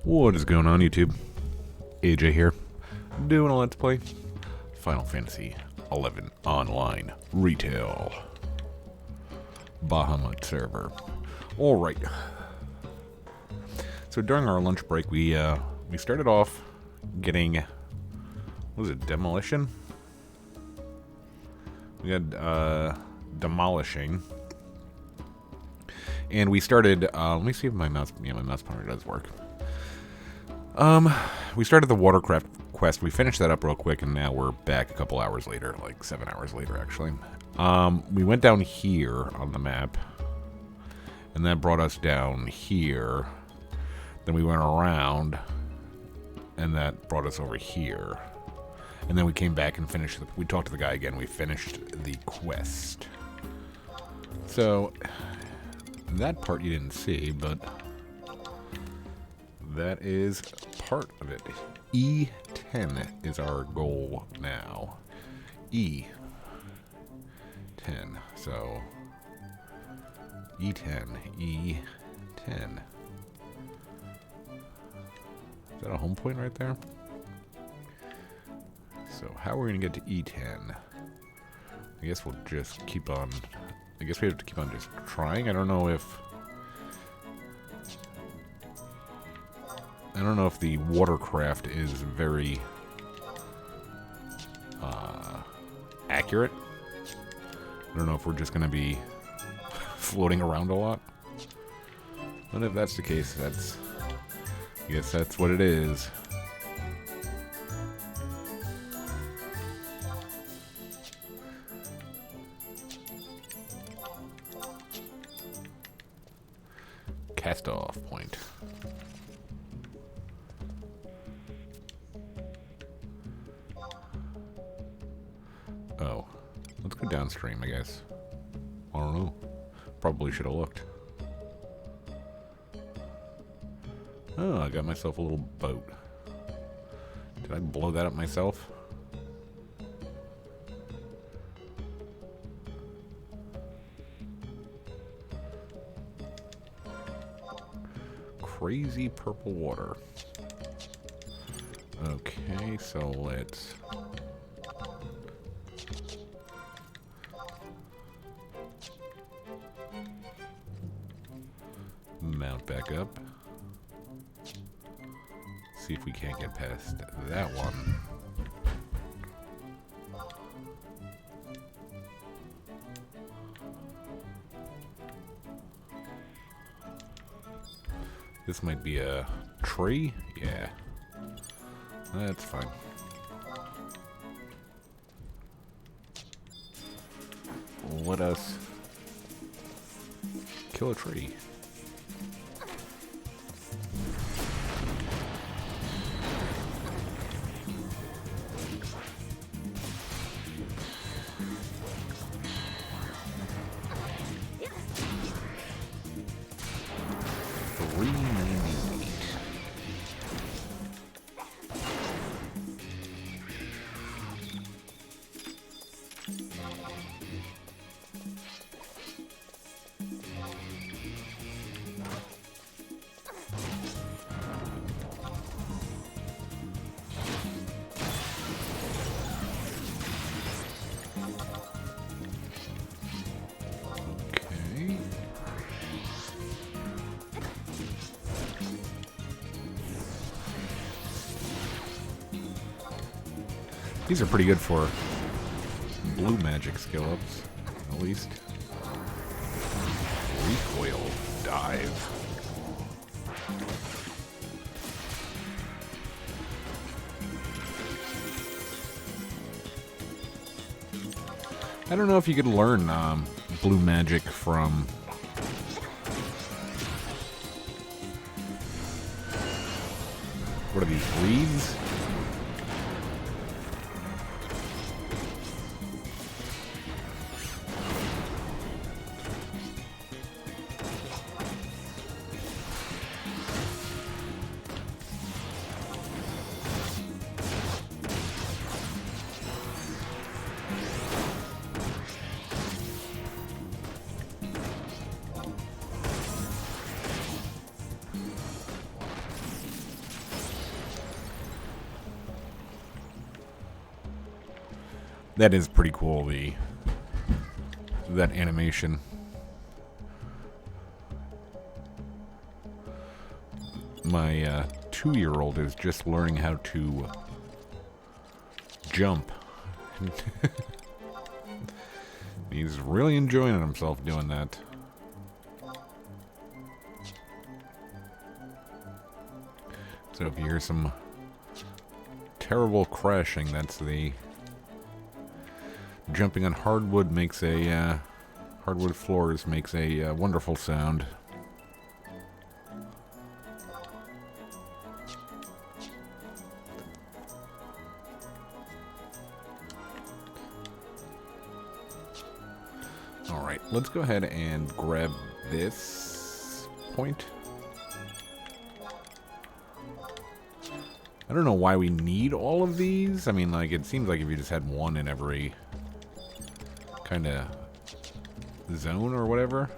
What is going on, YouTube? AJ here, doing a Let's Play Final Fantasy 11 Online Retail Bahamut server. Alright. So during our lunch break, we started off getting, what was it, demolition? We had demolishing. And we started, let me see if my mouse pointer does work. We started the watercraft quest. We finished that up real quick, and now we're back a couple hours later, like 7 hours later, actually. We went down here on the map, and that brought us down here. Then we went around, and that brought us over here. And then we came back and finished, we talked to the guy again. We finished the quest. So, that part you didn't see, but that is part of it. E10 is our goal now. E10. So, E10. E10. Is that a home point right there? So, how are we going to get to E10? I guess we'll just keep on... I guess we have to keep on just trying. I don't know if the watercraft is very accurate. I don't know if we're just going to be floating around a lot. But if that's the case, I guess that's what it is. Cast-off point. Oh. Let's go downstream, I guess. I don't know. Probably should have looked. Oh, I got myself a little boat. Did I blow that up myself? Crazy purple water. Okay, so let's mount back up. See if we can't get past that one. This might be a tree? Yeah. That's fine. Let us kill a tree. These are pretty good for blue magic skill ups, at least. Recoil dive. I don't know if you could learn blue magic from what are these, reeds? That is pretty cool, that animation. My 2-year-old is just learning how to jump. He's really enjoying himself doing that. So if you hear some terrible crashing, that's the jumping on hardwood makes a hardwood floors makes a wonderful sound. All right, let's go ahead and grab this point. I don't know why we need all of these. I mean, like, it seems like if you just had one in every kind of zone or whatever.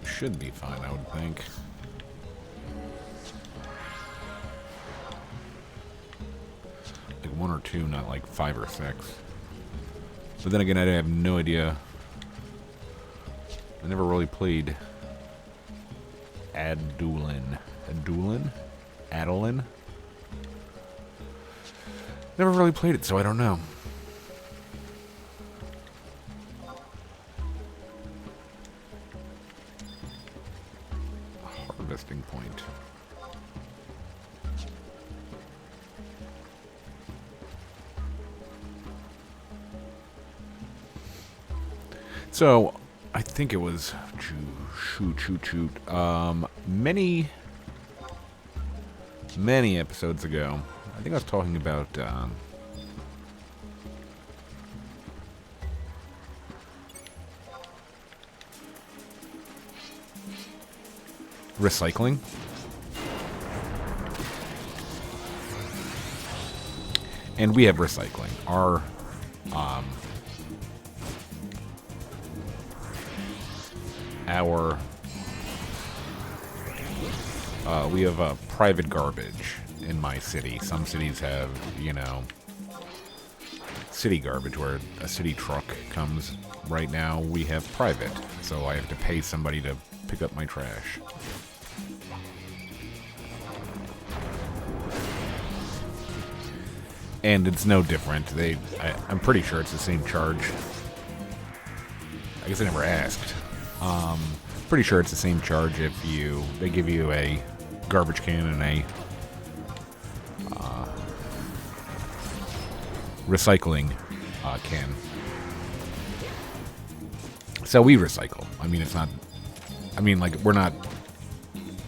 Should be fine, I would think. Like 1 or 2, not like 5 or 6. But then again, I have no idea. I never really played Adoulin. Adoulin? Never really played it, so I don't know. Harvesting point. So, I think it was many episodes ago. I think I was talking about recycling. And we have recycling. We have private garbage in my city. Some cities have, you know, city garbage where a city truck comes. Right now we have private, so I have to pay somebody to pick up my trash. And it's no different. I'm pretty sure it's the same charge. I guess I never asked. Pretty sure it's the same charge if they give you a garbage can and a recycling can. So we recycle. I mean, it's not. I mean, like, we're not.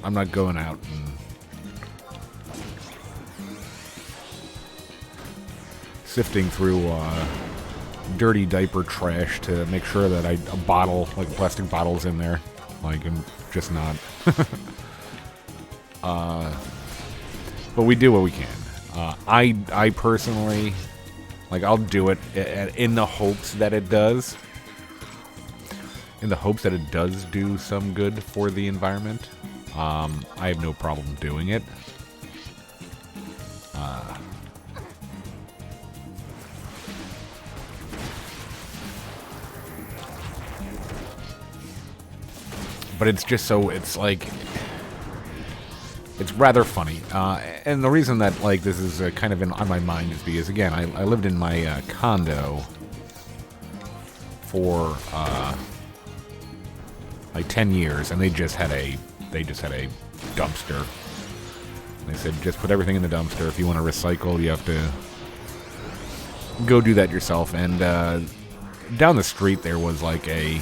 I'm not going out and sifting through dirty diaper trash to make sure that a bottle, like a plastic bottle's in there. Like, I'm just not. But we do what we can. I personally, like, I'll do it in the hopes that it does. In the hopes that it does do some good for the environment. I have no problem doing it. But it's just so, it's like, it's rather funny. And the reason that, like, this is kind of on my mind is because, again, I lived in my condo for like 10 years, and they just had a dumpster. They said, just put everything in the dumpster. If you want to recycle, you have to go do that yourself. And down the street there was like a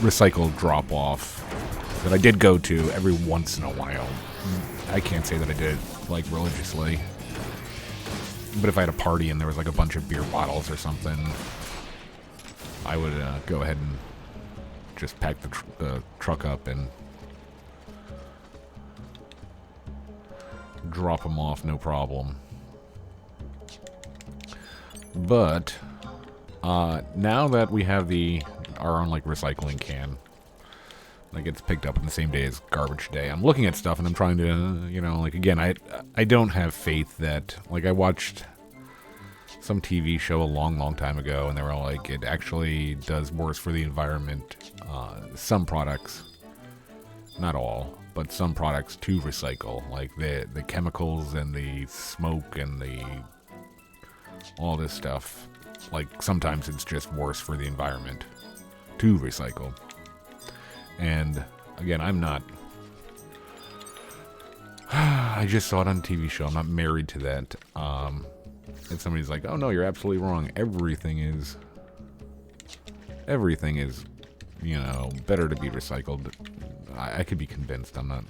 recycle drop-off that I did go to every once in a while. I can't say that I did it, like, religiously. But if I had a party and there was, like, a bunch of beer bottles or something, I would go ahead and just pack the truck up and drop them off, no problem. But now that we have our own, like, recycling can, Like, it's picked up on the same day as garbage day. I'm looking at stuff and I'm trying to, you know, like, again, I don't have faith that, like, I watched some TV show a long time ago, and they were all like, it actually does worse for the environment. Some products, not all, but some products to recycle, like the chemicals and the smoke and the all this stuff. Like, sometimes it's just worse for the environment to recycle. And again, I'm not. I just saw it on a TV show. I'm not married to that. And somebody's like, "Oh no, you're absolutely wrong. Everything is, you know, better to be recycled." I could be convinced. I'm not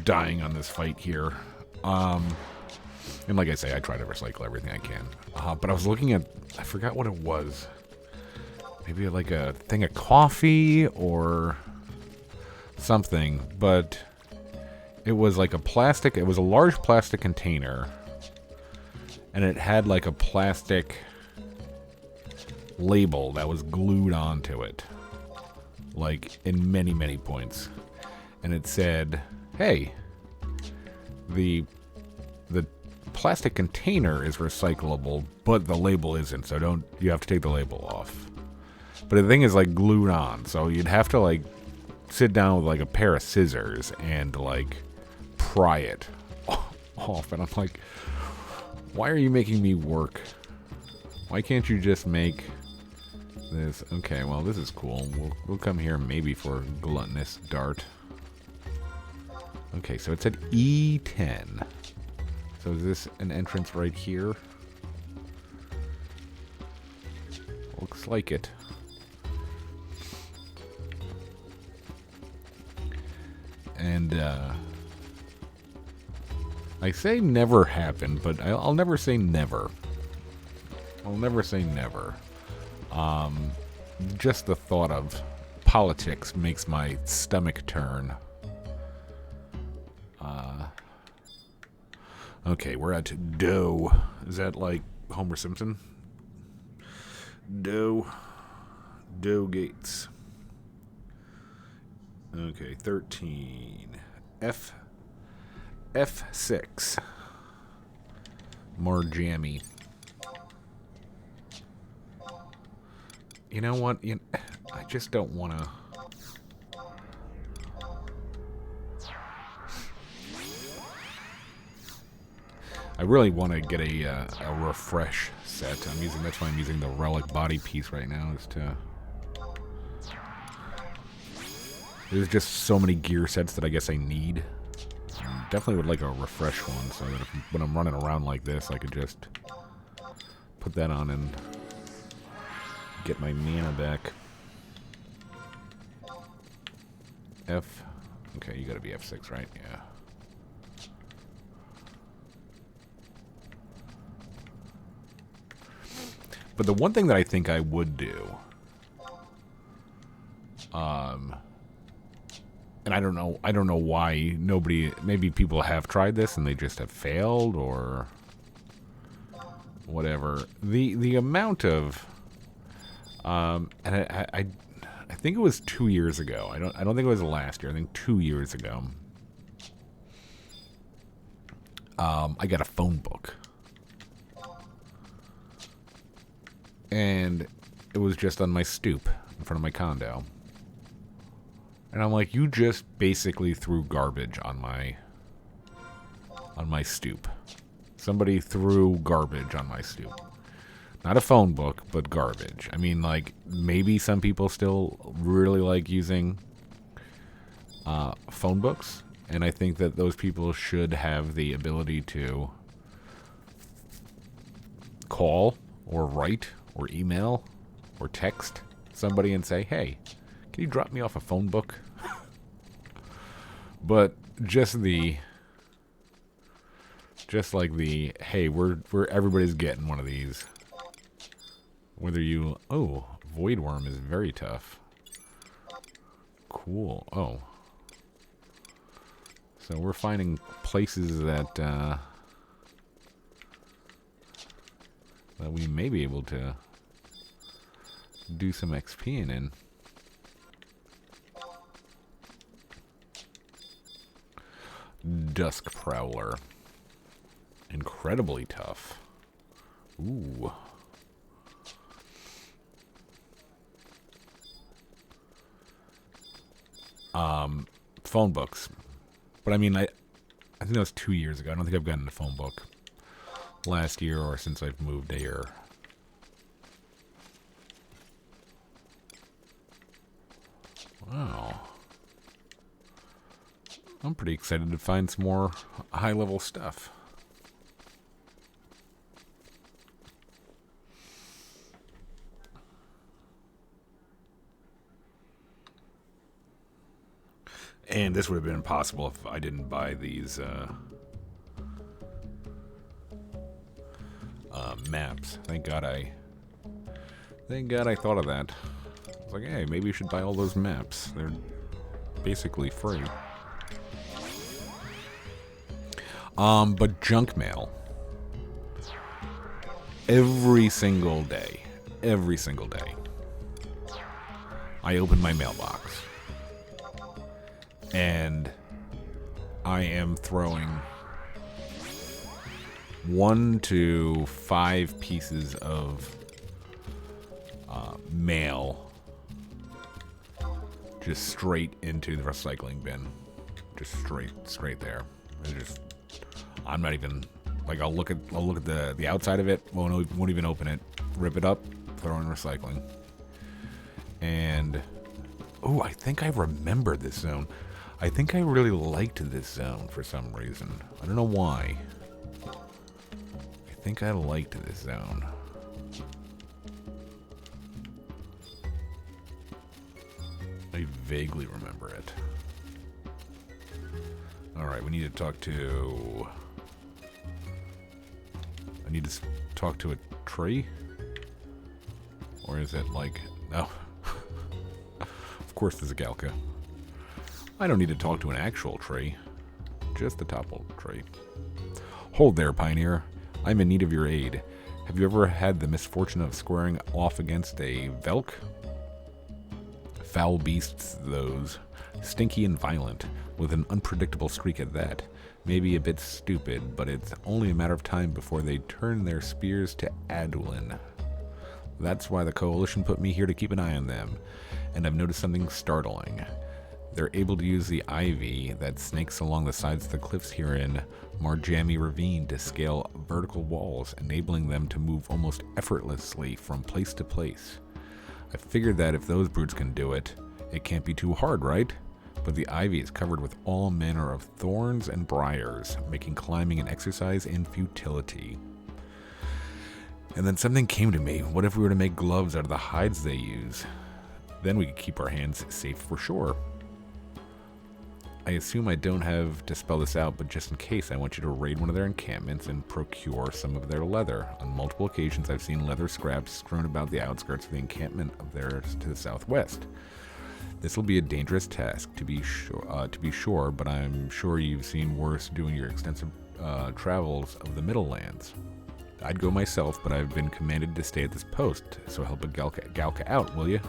dying on this fight here. And like I say, I try to recycle everything I can. But I was looking at, I forgot what it was. Maybe like a thing of coffee or something. But it was like it was a large plastic container. And it had like a plastic label that was glued onto it. Like in many you and it said, hey, the plastic container is recyclable, but the label isn't, so you have to take the label off. But the thing is like glued on, so you'd have to like sit down with like a pair of scissors and like pry it off. And I'm like, why are you making me work? Why can't you just make this? Okay, well, this is cool. We'll come here maybe for gluttonous dart. Okay, so it said E10. So is this an entrance right here? Looks like it. And I say never happened, but I'll never say never. I'll never say never. Just the thought of politics makes my stomach turn. Okay, we're at Doe. Is that like Homer Simpson? Doe Gates. Okay, 13. F6. More jammy. You know what? I just don't want to. I really want to get a refresh set. That's why I'm using the relic body piece right now. There's just so many gear sets that I guess I need. Definitely would like a refresh one, so that when I'm running around like this, I could just put that on and get my mana back. Okay, you gotta be F6, right? Yeah. But the one thing that I think I would do, and I don't know why maybe people have tried this and they just have failed or whatever. The amount of, and I think it was 2 years ago. I don't think it was last year. I think 2 years ago. I got a phone book. And it was just on my stoop in front of my condo. And I'm like, you just basically threw garbage on my stoop. Somebody threw garbage on my stoop. Not a phone book, but garbage. I mean, like, maybe some people still really like using phone books. And I think that those people should have the ability to call or write or email or text somebody and say, hey, can you drop me off a phone book? But just like the, hey, we're everybody's getting one of these. Whether you, Void Worm is very tough. Cool. Oh. So we're finding places that we may be able to do some XPing in. Dusk Prowler. Incredibly tough. Ooh. Phone books. But I mean, I think that was 2 years ago. I don't think I've gotten a phone book last year or since I've moved here. Wow. I'm pretty excited to find some more high-level stuff. And this would have been impossible if I didn't buy these maps. Thank God I thought of that. I was like, hey, maybe you should buy all those maps. They're basically free. But junk mail. Every single day, I open my mailbox. And I am throwing 1 to 5 pieces of mail just straight into the recycling bin. Just straight there. I'm not even like I'll look at the outside of it, won't even open it, rip it up, throw it in recycling. And oh, I think I remember this zone. I think I really liked this zone for some reason. I don't know why. I think I liked this zone. I vaguely remember it. Alright, we need to talk to... I need to talk to a tree? Or is it like... No. Of course there's a Galka. I don't need to talk to an actual tree. Just a toppled tree. Hold there, Pioneer. I'm in need of your aid. Have you ever had the misfortune of squaring off against a Velk? Foul beasts, those. Stinky and violent, with an unpredictable streak at that. Maybe a bit stupid, but it's only a matter of time before they turn their spears to Adoulin. That's why the Coalition put me here to keep an eye on them. And I've noticed something startling. They're able to use the ivy that snakes along the sides of the cliffs here in Marjami Ravine to scale vertical walls, enabling them to move almost effortlessly from place to place. I figured that if those brutes can do it, it can't be too hard, right? But the ivy is covered with all manner of thorns and briars, making climbing an exercise in futility. And then something came to me. What if we were to make gloves out of the hides they use? Then we could keep our hands safe for sure. I assume I don't have to spell this out, but just in case, I want you to raid one of their encampments and procure some of their leather. On multiple occasions, I've seen leather scraps strewn about the outskirts of the encampment of theirs to the southwest. This will be a dangerous task, to be sure, but I'm sure you've seen worse doing your extensive travels of the Middle Lands. I'd go myself, but I've been commanded to stay at this post, so help a Galka out, will you?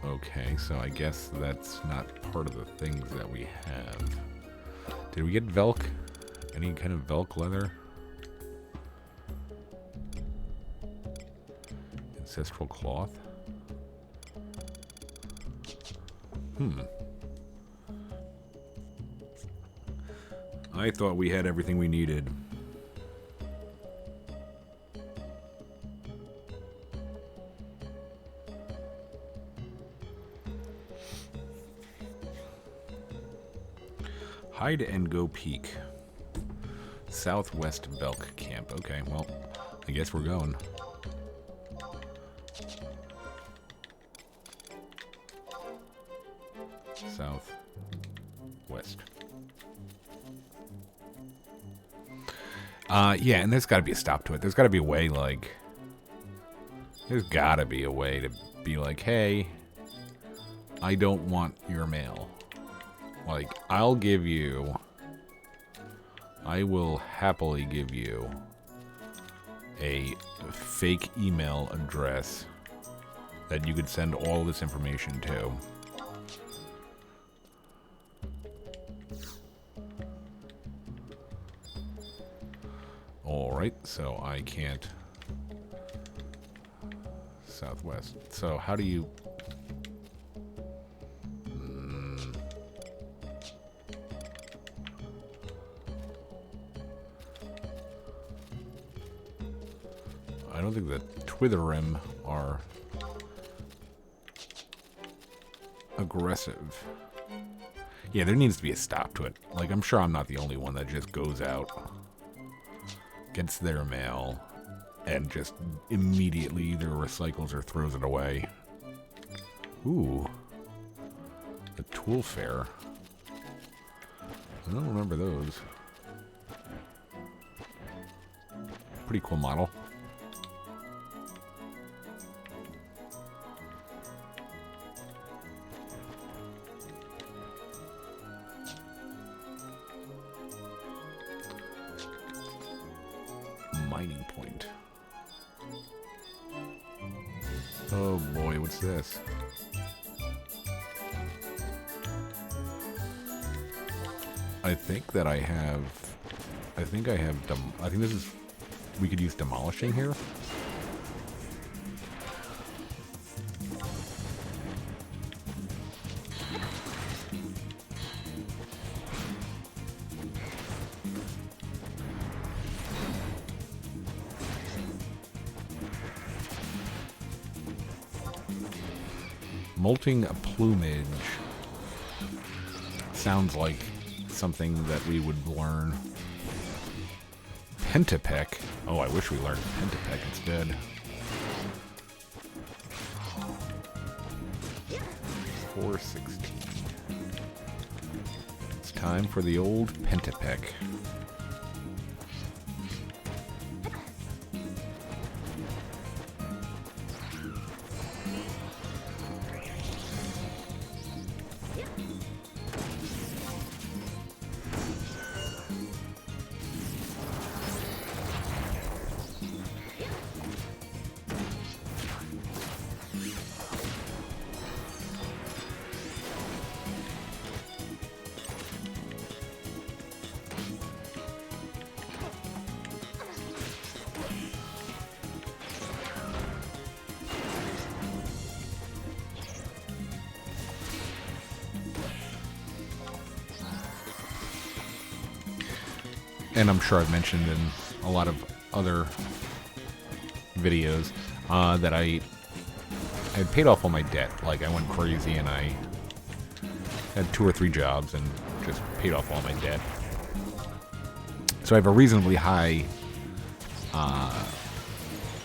Okay, so I guess that's not part of the things that we have. Did we get Velk? Any kind of Velk leather? Ancestral cloth? I thought we had everything we needed. Hide and go peak. Southwest Belk camp. Okay, well, I guess we're going. Southwest. Yeah, and there's got to be a stop to it. There's got to be a way, like... There's got to be a way to be like, hey, I don't want your mail. Like, I will happily give you a fake email address that you could send all this information to. Alright, so I can't... Southwest. So how do you... I don't think that Twitherim are aggressive. Yeah, there needs to be a stop to it. Like, I'm sure I'm not the only one that just goes out, gets their mail, and just immediately either recycles or throws it away. Ooh. The tool fair. I don't remember those. Pretty cool model. Mining point. Oh boy, what's this? I think that I have... I think this is... We could use demolishing here. Molting plumage sounds like something that we would learn. Pentapec. Oh, I wish we learned Pentapec instead. 416. It's time for the old Pentapec. And I'm sure I've mentioned in a lot of other videos that I had paid off all my debt. Like, I went crazy and I had 2 or 3 jobs and just paid off all my debt. So I have a reasonably high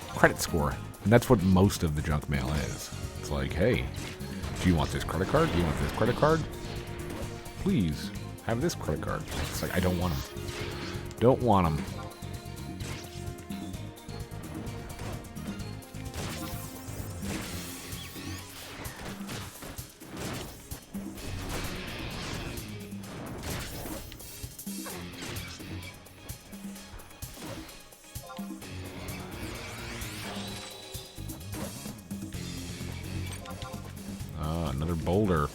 credit score. And that's what most of the junk mail is. It's like, hey, do you want this credit card? Do you want this credit card? Please have this credit card. It's like, I don't want them. Don't want them. Another boulder.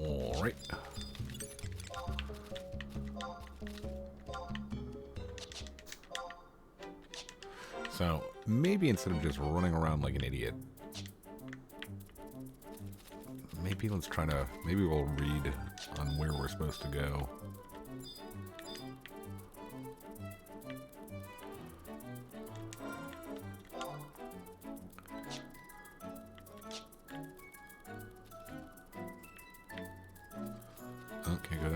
All right. So maybe instead of just running around like an idiot, maybe let's try to, maybe we'll read on where we're supposed to go. Okay, go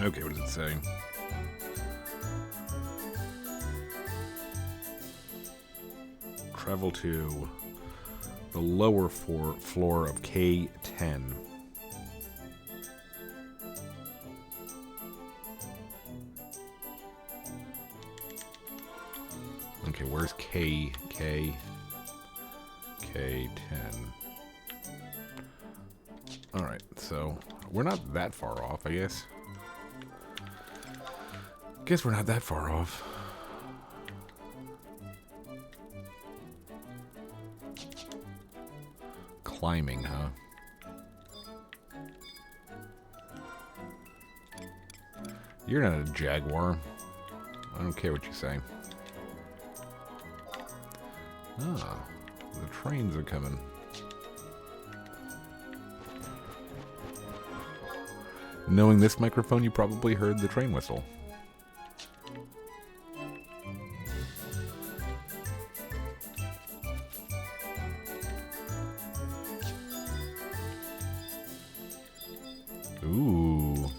Okay, what does it say? Travel to the lower floor of K10. Okay, where's K10? Alright, so we're not that far off, I guess. Guess we're not that far off. Climbing, huh? You're not a jaguar. I don't care what you say. Ah, the trains are coming. Knowing this microphone, you probably heard the train whistle. Ooh.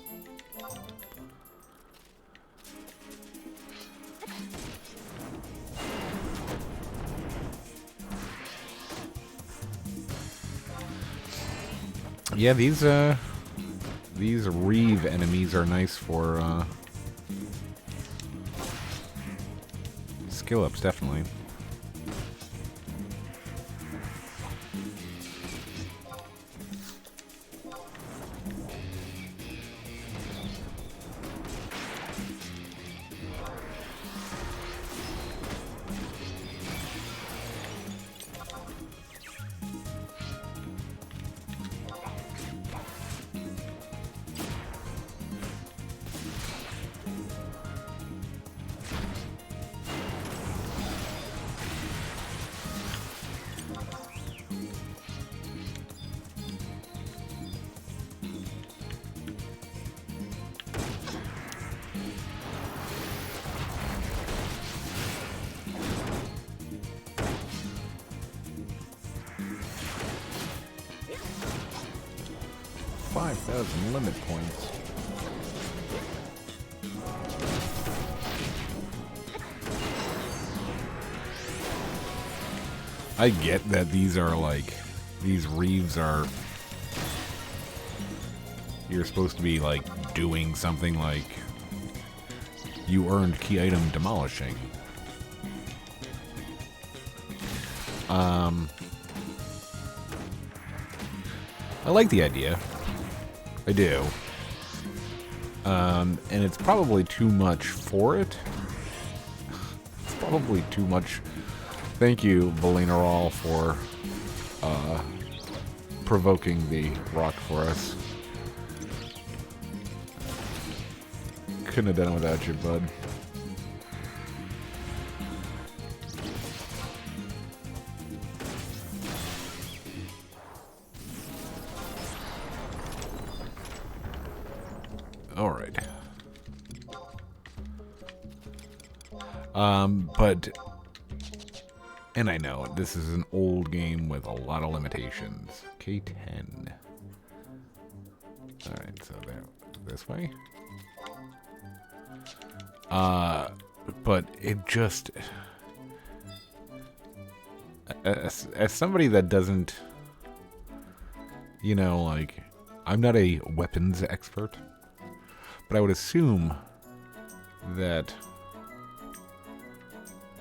Yeah, these Reeve enemies are nice for skill ups, definitely. Limit points. I get that these are like, these Reeves are, you're supposed to be like doing something like you earned key item demolishing. I like the idea. I do. And it's probably too much for it. It's probably too much. Thank you, Valinarol, for provoking the rock for us. Couldn't have done it without you, bud. Alright. But, and I know, this is an old game with a lot of limitations. K10. Alright, so there, this way? But it just, as somebody that doesn't, you know, like, I'm not a weapons expert, but I would assume that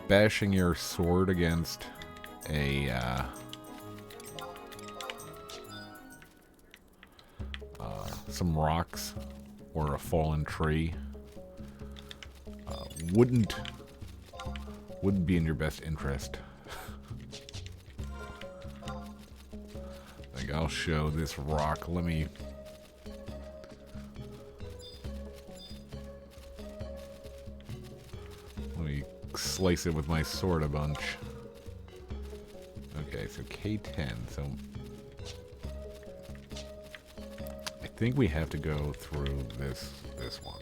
bashing your sword against a some rocks or a fallen tree wouldn't be in your best interest. Like, I'll show this rock. Let me slice it with my sword a bunch. Okay, so K10. So I think we have to go through this one.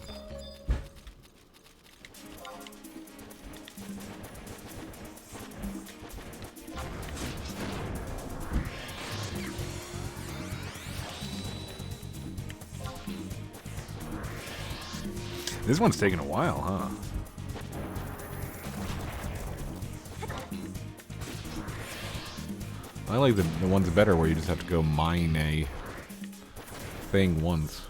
This one's taking a while, huh? I like the ones better where you just have to go mine a thing once.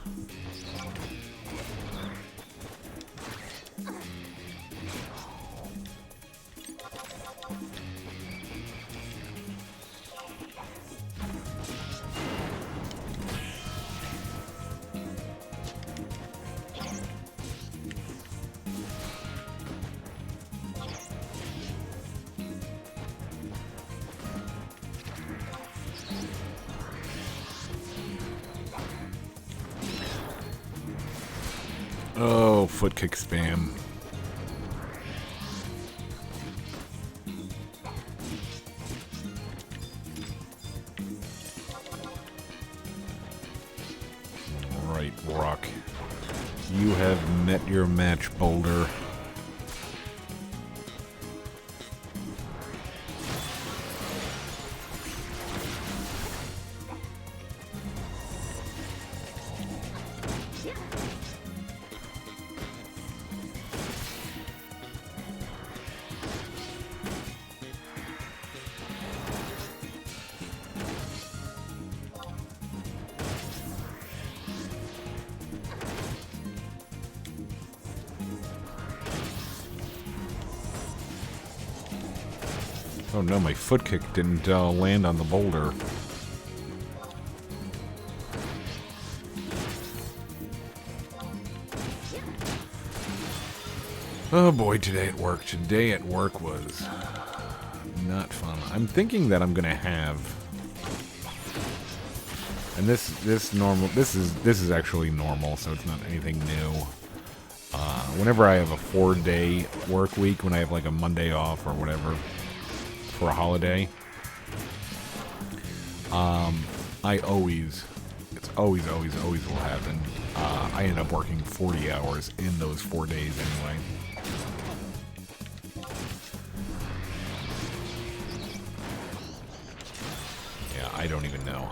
Oh, foot kick spam. Right, Rock. You have met your match, Boulder. Oh no, my foot kick didn't land on the boulder. Oh boy, today at work. Today at work was not fun. I'm thinking that I'm gonna have, and this is actually normal, so it's not anything new. Whenever I have a 4-day work week, when I have like a Monday off or whatever for a holiday, it's always will happen. I end up working 40 hours in those 4 days anyway. Yeah, I don't even know.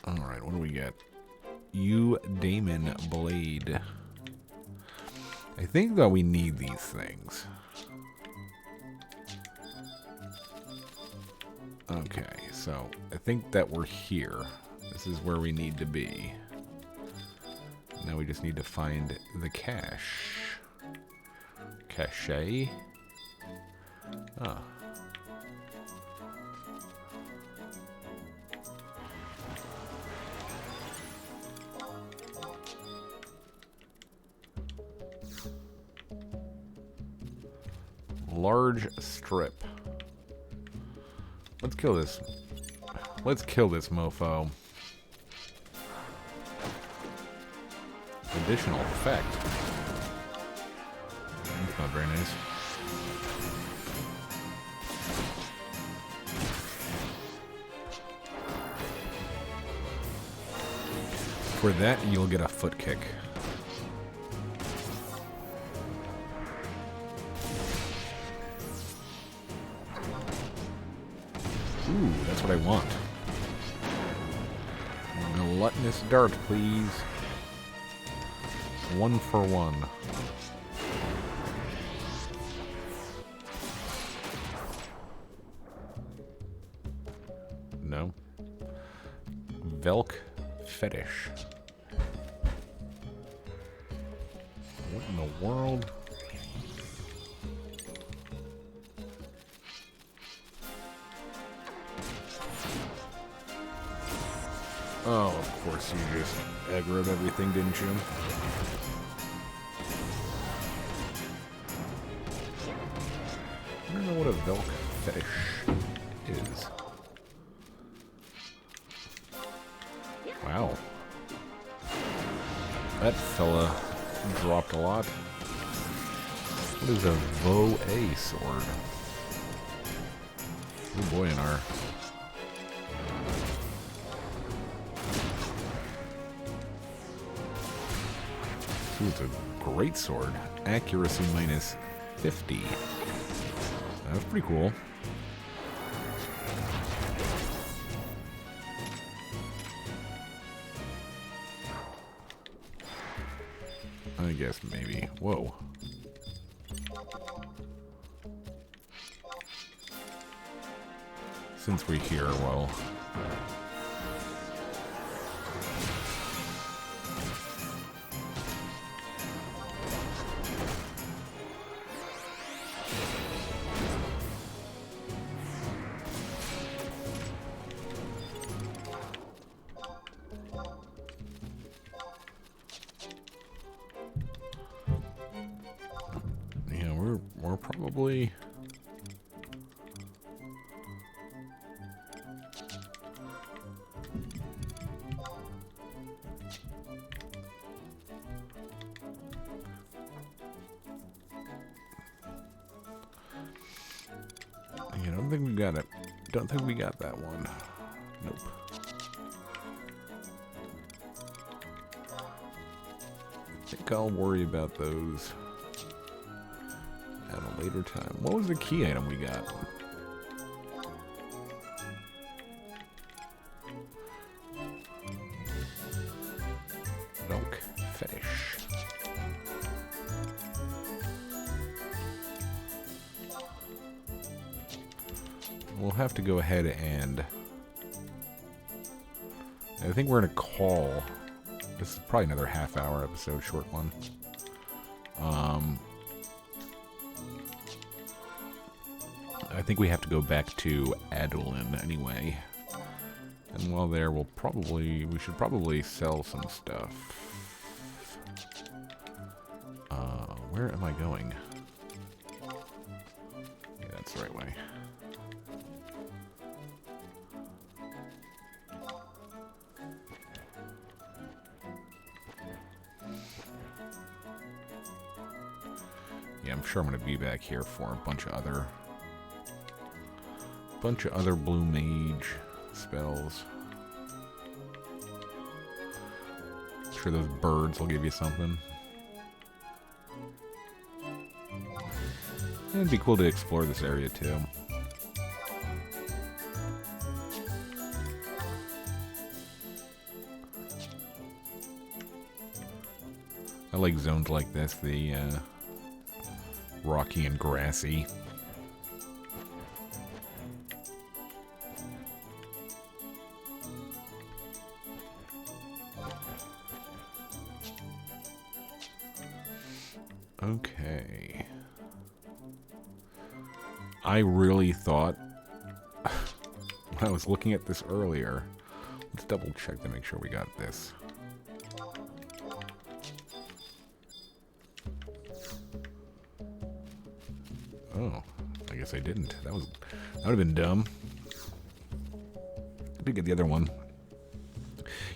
Alright, what do we get? Damon Blade. I think that we need these things. Okay, so I think that we're here. This is where we need to be. Now we just need to find the cache. Cache? Ah. Large strip. Let's kill this. Let's kill this mofo. Additional effect. That's not very nice. For that, you'll get a foot kick. Ooh, that's what I want. Gluttonous dart, please. 1 for 1. No. Velk fetish. What in the world? Oh, of course you just aggroed everything, didn't you? I don't know what a Velk fetish is. Wow. That fella dropped a lot. What is a Vo-A sword? Oh boy, in our... Ooh, it's a great sword. Accuracy minus 50. That's pretty cool. I guess maybe. Whoa. Since we're here, well... Yeah, we're probably... I don't think we got it. Don't think we got that one. Nope. I think I'll worry about those at a later time. What was the key item we got? Milk fetish. We'll have to go ahead and... I think we're going to call... This is probably another half-hour episode, short one. I think we have to go back to Adoulin anyway. And while there, we should probably sell some stuff. Where am I going? Yeah, that's the right way. Yeah, I'm sure I'm going to be back here for a bunch of other blue mage spells. I'm sure those birds will give you something. It'd be cool to explore this area too. I like zones like this, the rocky and grassy. Okay. I really thought when I was looking at this earlier, let's double check to make sure we got this. Oh, I guess I didn't. That would have been dumb. I did get the other one.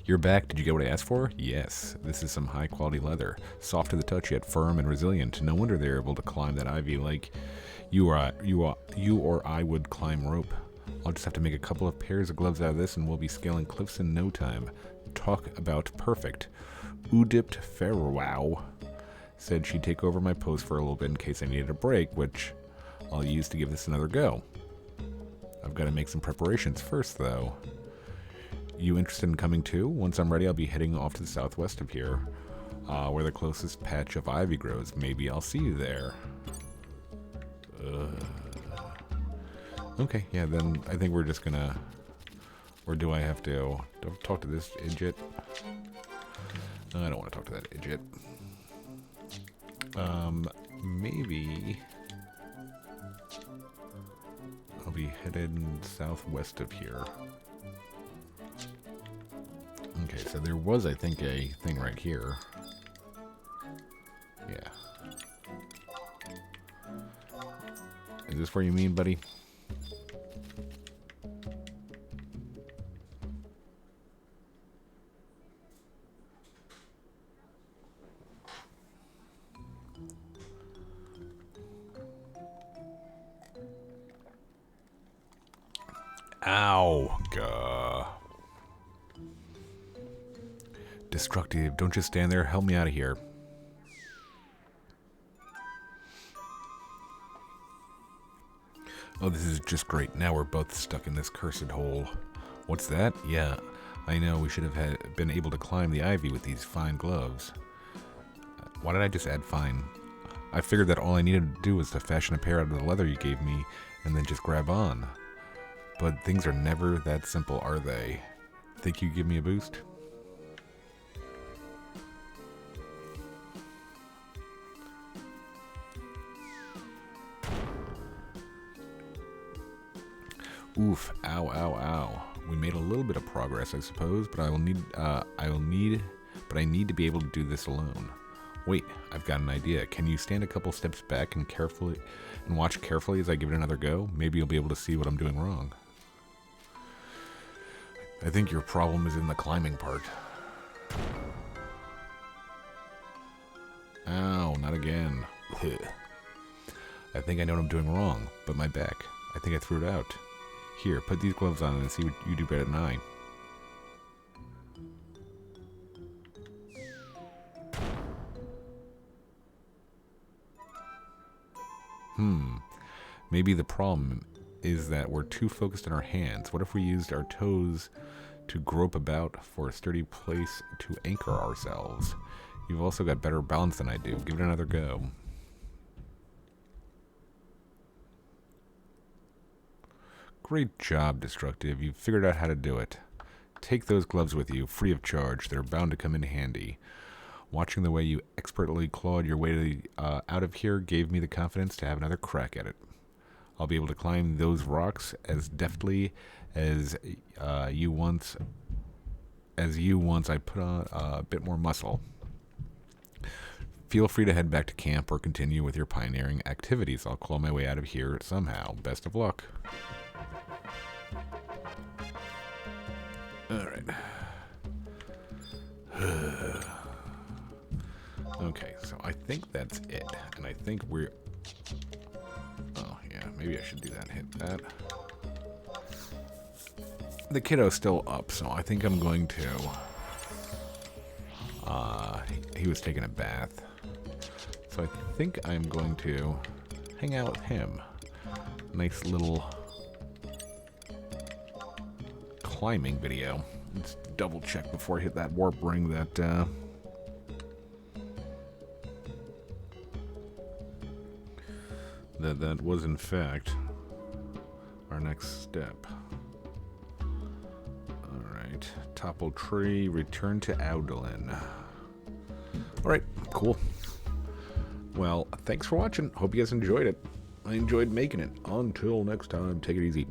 You're back. Did you get what I asked for? Yes. This is some high quality leather. Soft to the touch yet firm and resilient. No wonder they're able to climb that ivy like you or I would climb rope. I'll just have to make a couple of pairs of gloves out of this and we'll be scaling cliffs in no time. Talk about perfect. Udipt Farrow said she'd take over my post for a little bit in case I needed a break, which I'll use to give this another go. I've got to make some preparations first, though. You interested in coming too? Once I'm ready, I'll be heading off to the southwest of here, where the closest patch of ivy grows. Maybe I'll see you there. Okay, yeah, then I think we're just gonna... Or do I have to... Do I have to talk to this idiot? No, I don't want to talk to that idiot. Maybe... I'll be headed southwest of here. Okay, so there was, I think, a thing right here. Yeah. Is this where you mean, buddy? Ow. Gah. Destructive. Don't just stand there. Help me out of here. Oh, this is just great. Now we're both stuck in this cursed hole. What's that? Yeah, I know. We should have been able to climb the ivy with these fine gloves. Why did I just add fine? I figured that all I needed to do was to fashion a pair out of the leather you gave me and then just grab on. But things are never that simple, are they? Think you give me a boost? Oof, ow, ow, ow. We made a little bit of progress, I suppose, but I need to be able to do this alone. Wait, I've got an idea. Can you stand a couple steps back and watch carefully as I give it another go? Maybe you'll be able to see what I'm doing wrong. I think your problem is in the climbing part. Ow, not again. I think I know what I'm doing wrong, but my back. I think I threw it out. Here, put these gloves on and see what you do better than I. Maybe the problem is that we're too focused on our hands. What if we used our toes to grope about for a sturdy place to anchor ourselves? You've also got better balance than I do. Give it another go. Great job, Destructive. You've figured out how to do it. Take those gloves with you, free of charge. They're bound to come in handy. Watching the way you expertly clawed your way out of here gave me the confidence to have another crack at it. I'll be able to climb those rocks as deftly as you once I put on a bit more muscle. Feel free to head back to camp or continue with your pioneering activities. I'll claw my way out of here somehow. Best of luck. Alright. Okay, so I think that's it. And I think we're... Oh, yeah, maybe I should do that. Hit that. The kiddo's still up, so I think I'm going to... he was taking a bath. So I think I'm going to hang out with him. Nice little climbing video. Let's double check before I hit that warp ring that that was in fact our next step. Alright. Topple tree, return to Adoulin. Alright, cool. Well, thanks for watching. Hope you guys enjoyed it. I enjoyed making it. Until next time, take it easy.